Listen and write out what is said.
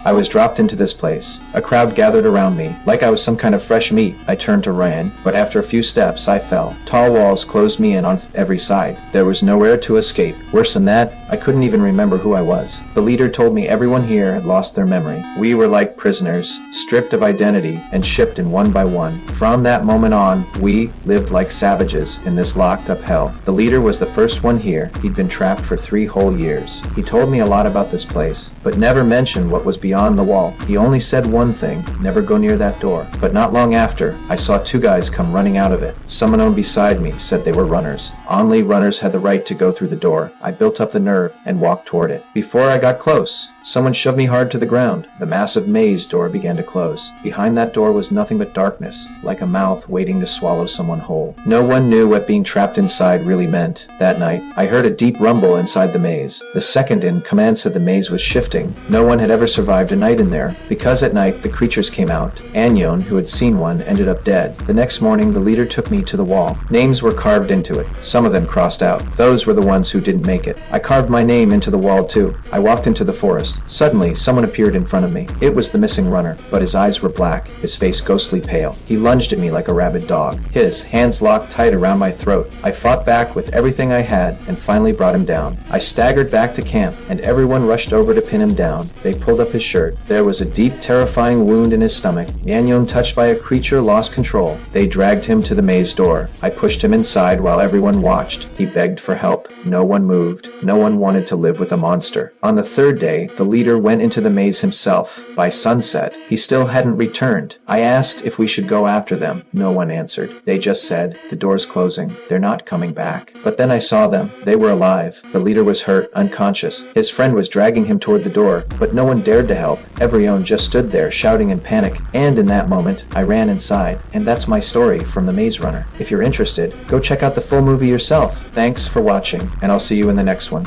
I was dropped into this place. A crowd gathered around me, like I was some kind of fresh meat. I turned to run, but after a few steps, I fell. Tall walls closed me in on every side. There was nowhere to escape. Worse than that, I couldn't even remember who I was. The leader told me everyone here had lost their memory. We were like prisoners, stripped of identity and shipped in one by one. From that moment on, we lived like savages in this locked-up hell. The leader was the first one here. He'd been trapped for 3 whole years. He told me a lot about this place, but never mentioned what was beyond the wall. He only said one thing, never go near that door. But not long after, I saw 2 guys come running out of it. Someone beside me said they were runners. Only runners had the right to go through the door. I built up the nerve and walked toward it. Before I got close, someone shoved me hard to the ground. The massive maze door began to close. Behind that door was nothing but darkness, like a mouth waiting to swallow someone whole. No one knew what being trapped inside really meant. That night, I heard a deep rumble inside the maze. The second in command said the maze was shifting. No one had ever survived a night in there, because at night the creatures came out. Anyon, who had seen one, ended up dead. The next morning, the leader took me to the wall. Names were carved into it. Some of them crossed out. Those were the ones who didn't make it. I carved my name into the wall too. I walked into the forest. Suddenly, someone appeared in front of me. It was the missing runner, but his eyes were black, his face ghostly pale. He lunged at me like a rabid dog. His hands locked tight around my throat. I fought back with everything I had and finally brought him down. I staggered back to camp, and everyone rushed over to pin him down. They pulled up his shirt. There was a deep, terrifying wound in his stomach. Anyon, touched by a creature, lost control. They dragged him to the maze door. I pushed him inside while everyone watched. He begged for help. No one moved. No one wanted to live with a monster. On the 3rd day, the leader went into the maze himself. By sunset, he still hadn't returned. I asked if we should go after them. No one answered. They just said, "The door's closing. They're not coming back." But then I saw them. They were alive. The leader was hurt, unconscious. His friend was dragging him toward the door, but no one dared to help. Everyone just stood there, shouting in panic. And in that moment, I ran inside. And that's my story from The Maze Runner. If you're interested, go check out the full movie yourself. Thanks for watching, and I'll see you in the next one.